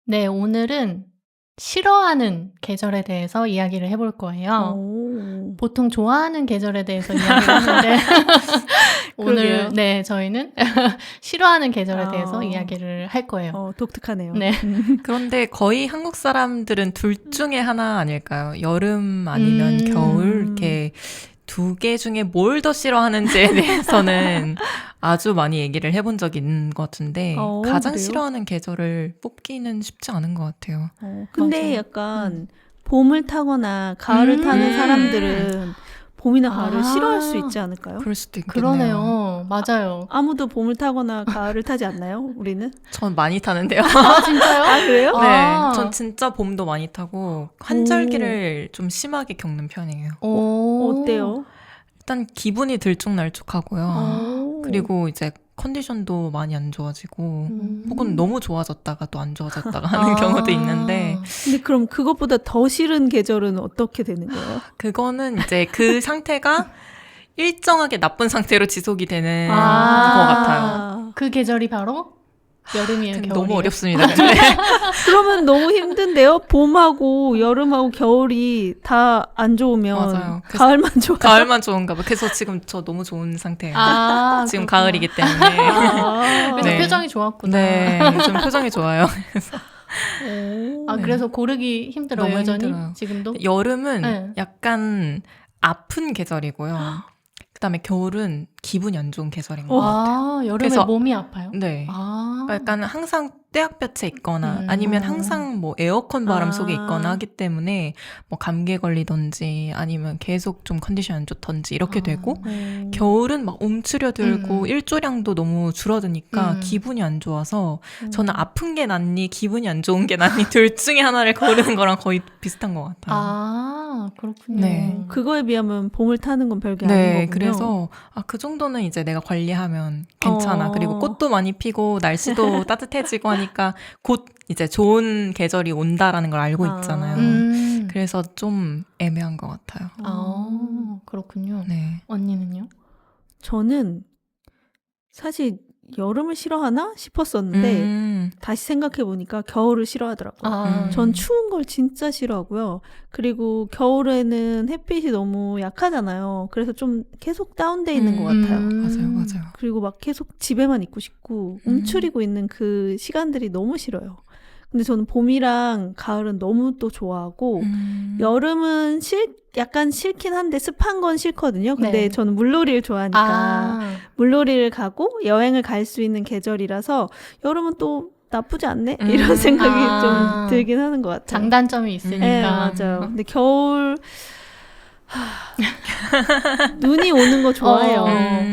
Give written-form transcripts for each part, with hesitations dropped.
네, 오늘은 싫어하는 계절에 대해서 이야기를 해볼 거예요. 오. 보통 좋아하는 계절에 대해서 이야기를 하는데 그러게요. 오늘 저희는 싫어하는 계절에 대해서 아. 이야기를 할 거예요. 독특하네요. 네. 그런데 거의 한국 사람들은 둘 중에 하나 아닐까요? 여름 아니면 겨울 이렇게 두 개 중에 뭘 더 싫어하는지에 대해서는 아주 많이 얘기를 해본 적이 있는 것 같은데 가장 그래요? 싫어하는 계절을 뽑기는 쉽지 않은 것 같아요. 근데 맞아요. 약간 봄을 타거나 가을을 타는 사람들은 봄이나 가을을 아. 싫어할 수 있지 않을까요? 그럴 수도 있겠네요. 그러네요. 맞아요. 아무도 봄을 타거나 가을을 타지 않나요? 우리는? 전 많이 타는데요. 아, 진짜요? 아, 그래요? 네, 아. 전 진짜 봄도 많이 타고 환절기를 좀 심하게 겪는 편이에요. 어때요? 일단 기분이 들쭉날쭉하고요. 오. 그리고 이제 컨디션도 많이 안 좋아지고 혹은 너무 좋아졌다가 또 안 좋아졌다가 하는 경우도 있는데 근데 그럼 그것보다 더 싫은 계절은 어떻게 되는 거예요? 그거는 이제 그 상태가 일정하게 나쁜 상태로 지속이 되는 것 아. 같아요. 그 계절이 바로 여름이에요, 겨울이에요? 너무 어렵습니다. 근데. 그러면 너무 힘든데요? 봄하고 여름하고 겨울이 다 안 좋으면 맞아요. 그래서 가을만 좋아요. 가을만 좋은가 봐. 그래서 지금 저 너무 좋은 상태예요. 아, 지금 그렇구나. 가을이기 때문에. 그래서 네. 표정이 좋았구나. 네, 요즘 표정이 좋아요. 아, 그래서 고르기 힘들어요, 너무 여전히? 힘들어요. 지금도? 여름은 네. 약간 아픈 계절이고요. 그다음에 겨울은 기분이 안 좋은 계절인 것 같아요. 아, 여름에 그래서- 몸이 아파요? 네. 아. 그러니까 약간 항상 떼약볕에 있거나 음. 아니면 항상 뭐 에어컨 바람 아. 속에 있거나 하기 때문에 뭐 감기에 걸리던지 아니면 계속 좀 컨디션 안 좋던지 이렇게 아. 되고 겨울은 막 움츠려들고 일조량도 너무 줄어드니까 기분이 안 좋아서 저는 아픈 게 낫니 기분이 안 좋은 게 낫니 둘 중에 하나를 고르는 거랑 거의 비슷한 것 같아요. 아, 그렇군요. 네. 그거에 비하면 봄을 타는 건 별게 아닌 네, 거군요. 그래서 그 정도는 이제 내가 관리하면 괜찮아. 어. 그리고 꽃도 많이 피고 날씨도 따뜻해지고 하니까 곧 이제 좋은 계절이 온다라는 걸 알고 아. 있잖아요. 그래서 좀 애매한 것 같아요. 아, 그렇군요. 네. 언니는요? 저는 사실 여름을 싫어하나 싶었었는데 다시 생각해 보니까 겨울을 싫어하더라고요. 아, 전 추운 걸 진짜 싫어하고요. 그리고 겨울에는 햇빛이 너무 약하잖아요. 그래서 좀 계속 다운돼 있는 것 같아요. 맞아요. 그리고 막 계속 집에만 있고 싶고 움츠리고 있는 그 시간들이 너무 싫어요. 근데 저는 봄이랑 가을은 너무 또 좋아하고 여름은 약간 싫긴 한데 습한 건 싫거든요. 근데 네. 저는 물놀이를 좋아하니까 아, 물놀이를 가고 여행을 갈 수 있는 계절이라서 여름은 또 나쁘지 않네? 이런 생각이 아. 좀 들긴 하는 것 같아요. 장단점이 있으니까. 네, 맞아요. 근데 겨울 눈이 오는 거 좋아해요.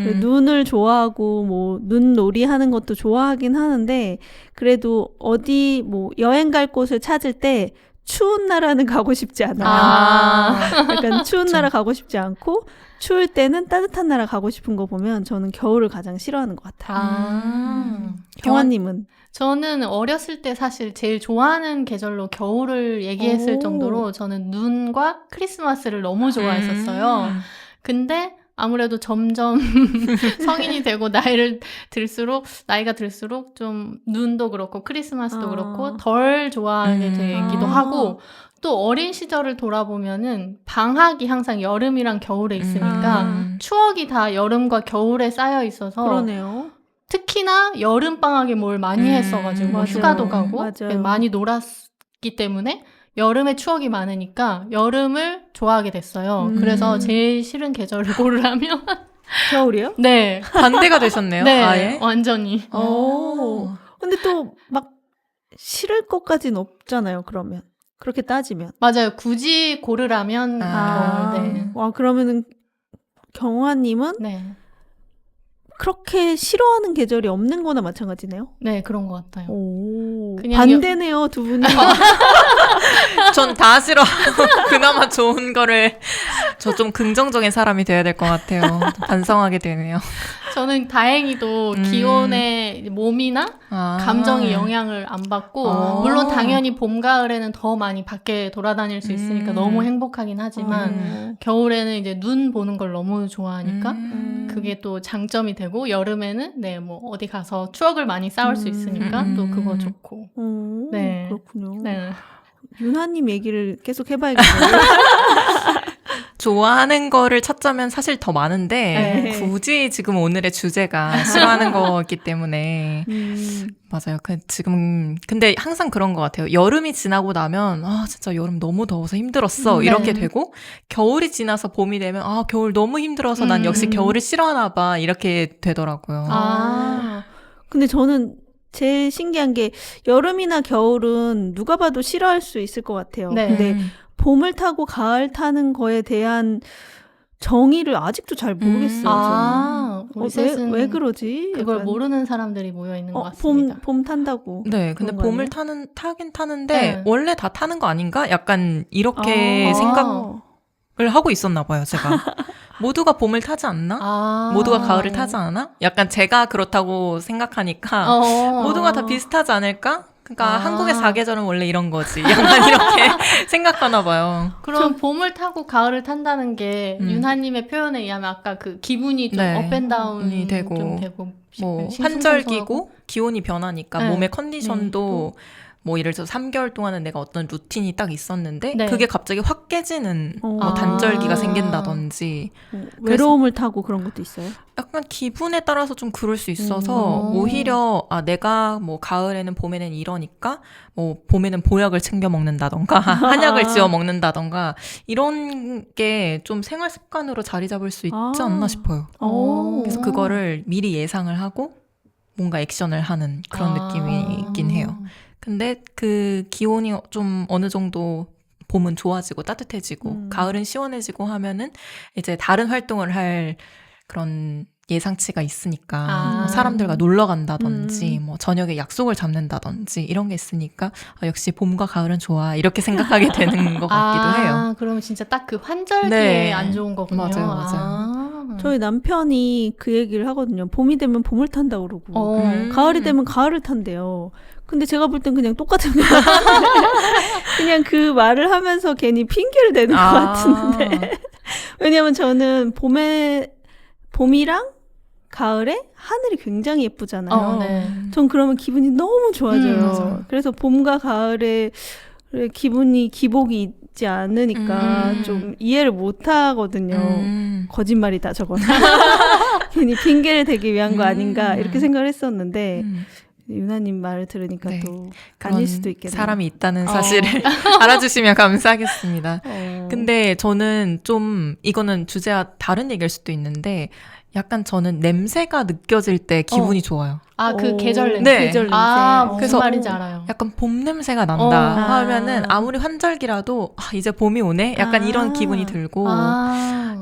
그 눈을 좋아하고 뭐 눈놀이 하는 것도 좋아하긴 하는데 그래도 어디 뭐 여행 갈 곳을 찾을 때 추운 나라는 가고 싶지 않아요. 아. 약간 추운 나라 가고 싶지 않고 추울 때는 따뜻한 나라 가고 싶은 거 보면 저는 겨울을 가장 싫어하는 것 같아요. 아. 경화님은? 저는 어렸을 때 사실 제일 좋아하는 계절로 겨울을 얘기했을 오. 정도로 저는 눈과 크리스마스를 너무 좋아했었어요. 근데 아무래도 점점 성인이 되고 나이가 들수록 좀 눈도 그렇고 크리스마스도 아. 그렇고 덜 좋아하게 되기도 아. 하고 또 어린 시절을 돌아보면은 방학이 항상 여름이랑 겨울에 있으니까 추억이 다 여름과 겨울에 쌓여 있어서 그러네요. 특히나 여름 방학에 뭘 많이 했어가지고 맞아요. 휴가도 가고 맞아요. 많이 놀았기 때문에 여름에 추억이 많으니까 여름을 좋아하게 됐어요. 그래서 제일 싫은 계절을 고르라면 겨울이요? 네, 반대가 되셨네요. 네, 아예. 완전히. 오. 근데 또 막 싫을 것까지는 없잖아요. 그러면 그렇게 따지면. 맞아요. 굳이 고르라면 겨울. 네. 와, 그러면은 경화님은 네, 그렇게 싫어하는 계절이 없는 거나 마찬가지네요. 네, 그런 것 같아요. 오. 그냥 반대네요, 두 분이. 전 다 싫어하고 그나마 좋은 거를 저 좀 긍정적인 사람이 돼야 될 것 같아요. 반성하게 되네요. 저는 다행히도 기온에 몸이나 감정이 영향을 안 받고 물론 당연히 봄, 가을에는 더 많이 밖에 돌아다닐 수 있으니까 너무 행복하긴 하지만 겨울에는 이제 눈 보는 걸 너무 좋아하니까 그게 또 장점이 되고 여름에는 네, 뭐 어디 가서 추억을 많이 쌓을 수 있으니까 또 그거 좋고. 네. 그렇군요. 네. 유나님 얘기를 계속 해봐야겠네요. 좋아하는 거를 찾자면 사실 더 많은데 네. 굳이 지금 오늘의 주제가 싫어하는 거기 때문에 맞아요. 지금 근데 항상 그런 것 같아요. 여름이 지나고 나면 진짜 여름 너무 더워서 힘들었어 이렇게 되고 겨울이 지나서 봄이 되면 겨울 너무 힘들어서 난 역시 겨울을 싫어하나 봐 이렇게 되더라고요. 근데 저는 제일 신기한 게 여름이나 겨울은 누가 봐도 싫어할 수 있을 것 같아요. 네. 근데 봄을 타고 가을 타는 거에 대한 정의를 아직도 잘 모르겠어요. 우리 셋은 왜 그러지? 그걸 약간. 모르는 사람들이 모여 있는 것 같습니다. 봄 탄다고. 네, 근데 그런 거 봄을 아니에요? 타긴 타는데 네. 원래 다 타는 거 아닌가? 약간 이렇게 생각을 하고 있었나 봐요, 제가. 모두가 봄을 타지 않나? 모두가 가을을 타지 않아? 약간 제가 그렇다고 생각하니까 모두가 다 비슷하지 않을까? 그러니까 한국의 사계절은 원래 이런 거지. 약간 이렇게 생각하나 봐요. 그럼 봄을 타고 가을을 탄다는 게 윤하님의 표현에 의하면 아까 그 기분이 좀 업앤다운이 되고, 좀 되고 뭐 싱숭생숭하고. 환절기고 기온이 변하니까 네. 몸의 컨디션도 뭐 예를 들어서 3개월 동안은 내가 어떤 루틴이 딱 있었는데 네. 그게 갑자기 확 깨지는 뭐 단절기가 생긴다든지 외로움을 타고 그런 것도 있어요? 약간 기분에 따라서 좀 그럴 수 있어서 오히려 내가 뭐 가을에는 봄에는 이러니까 뭐 봄에는 보약을 챙겨 먹는다던가 한약을 지어 먹는다던가 이런 게 좀 생활 습관으로 자리 잡을 수 있지 않나 싶어요. 그래서 그거를 미리 예상을 하고 뭔가 액션을 하는 그런 느낌이 있긴 해요. 근데 그 기온이 좀 어느 정도 봄은 좋아지고 따뜻해지고 가을은 시원해지고 하면은 이제 다른 활동을 할 그런 예상치가 있으니까 뭐 사람들과 놀러 간다든지 뭐 저녁에 약속을 잡는다든지 이런 게 있으니까 역시 봄과 가을은 좋아 이렇게 생각하게 되는 것 같기도 해요. 그럼 진짜 딱 그 환절기에 네. 안 좋은 거군요. 맞아요. 저희 남편이 그 얘기를 하거든요. 봄이 되면 봄을 탄다고 그러고 가을이 되면 가을을 탄대요. 근데 제가 볼 땐 그냥 똑같은 거 그냥 그 말을 하면서 괜히 핑계를 대는 것 같은데 왜냐면 저는 봄이랑 가을에 하늘이 굉장히 예쁘잖아요. 네. 전 그러면 기분이 너무 좋아져요. 맞아요. 그래서 봄과 가을에 기분이 기복이 있지 않으니까 좀 이해를 못 하거든요. 거짓말이다 저거는. 괜히 핑계를 대기 위한 거 아닌가 이렇게 생각을 했었는데 유나님 말을 들으니까 또 아닐 수도 있겠네요. 사람이 있다는 사실을 알아주시면 감사하겠습니다. 근데 저는 좀 이거는 주제와 다른 얘기일 수도 있는데 약간 저는 냄새가 느껴질 때 기분이 좋아요. 그 계절 냄새. 네. 계절 냄새. 무슨 그래서 말인지 알아요. 약간 봄 냄새가 난다 하면은 아무리 환절기라도 이제 봄이 오네? 약간 이런 기분이 들고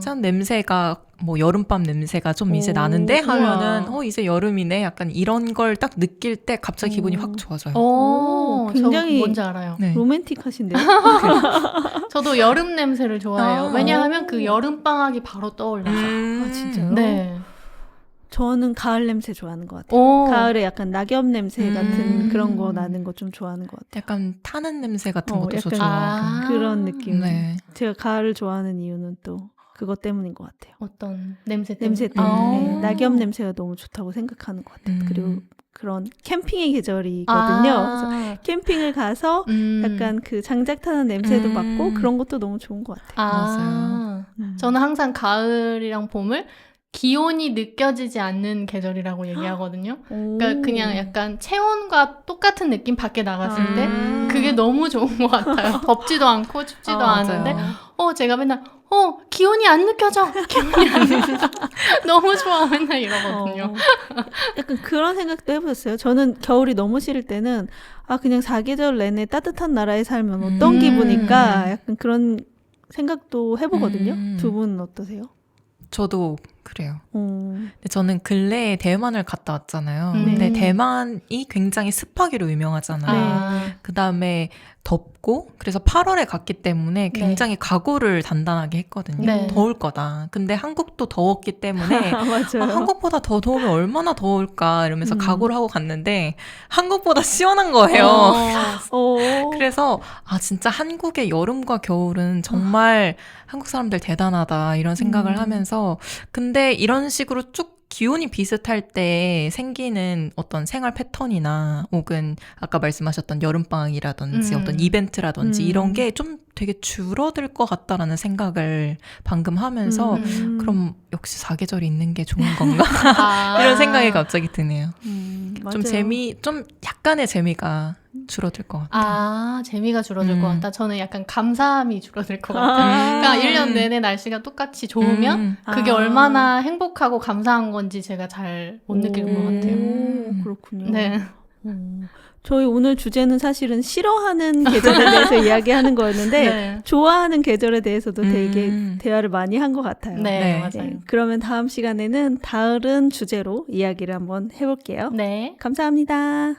참 냄새가 뭐 여름밤 냄새가 좀 이제 나는데 하면은 이제 여름이네? 약간 이런 걸 딱 느낄 때 갑자기 기분이 확 좋아져요. 굉장히 뭔지 알아요. 네. 로맨틱하신데요? 저도 여름 냄새를 좋아해요. 왜냐하면 그 여름방학이 바로 떠올라서. 진짜요? 네. 저는 가을 냄새 좋아하는 것 같아요. 가을에 약간 낙엽 냄새 같은 그런 거 나는 거 좀 좋아하는 것 같아요. 약간 타는 냄새 같은 것도 저 약간 좋아하고. 그런 느낌. 네. 제가 가을을 좋아하는 이유는 또 그것 때문인 것 같아요. 어떤 냄새 때문에? 냄새 때문에 낙엽 냄새가 너무 좋다고 생각하는 것 같아요. 그리고 그런 캠핑의 계절이거든요. 그래서 캠핑을 가서 약간 그 장작 타는 냄새도 맡고 그런 것도 너무 좋은 것 같아요. 맞아요. 저는 항상 가을이랑 봄을 기온이 느껴지지 않는 계절이라고 얘기하거든요. 그러니까 그냥 약간 체온과 똑같은 느낌 밖에 나갔을 때 그게 너무 좋은 것 같아요. 덥지도 않고 춥지도 않은데 제가 맨날 기온이 안 느껴져. 기온이 안 느껴져. 너무 좋아. 맨날 이러거든요. 약간 그런 생각도 해보셨어요? 저는 겨울이 너무 싫을 때는 그냥 사계절 내내 따뜻한 나라에 살면 어떤 기분일까? 약간 그런 생각도 해보거든요. 두 분은 어떠세요? 저도 그래요. 어. 근데 저는 근래에 대만을 갔다 왔잖아요. 근데 네. 대만이 굉장히 습하기로 유명하잖아요. 아, 그 다음에 덥고, 그래서 8월에 갔기 때문에 굉장히 각오를 단단하게 했거든요. 네. 더울 거다. 근데 한국도 더웠기 때문에 맞아요. 한국보다 더 더우면 얼마나 더울까 이러면서 각오를 하고 갔는데 한국보다 시원한 어. 거예요. 어. 그래서 진짜 한국의 여름과 겨울은 정말 한국 사람들 대단하다 이런 생각을 하면서, 근데 이런 식으로 쭉 기온이 비슷할 때 생기는 어떤 생활 패턴이나 혹은 아까 말씀하셨던 여름방학이라든지 어떤 이벤트라든지 이런 게 좀 되게 줄어들 것 같다라는 생각을 방금 하면서 그럼 역시 사계절이 있는 게 좋은 건가? 이런 생각이 갑자기 드네요. 맞아요. 좀 약간의 재미가 줄어들 것 같아요. 재미가 줄어들 것 같다. 저는 약간 감사함이 줄어들 것 같아요. 그러니까 1년 내내 날씨가 똑같이 좋으면 그게 얼마나 행복하고 감사한 건지 제가 잘 못 느끼는 것 같아요. 오, 그렇군요. 네. 저희 오늘 주제는 사실은 싫어하는 계절에 대해서 이야기하는 거였는데 네. 좋아하는 계절에 대해서도 되게 대화를 많이 한 것 같아요. 네, 네. 맞아요. 네, 그러면 다음 시간에는 다른 주제로 이야기를 한번 해볼게요. 네. 감사합니다.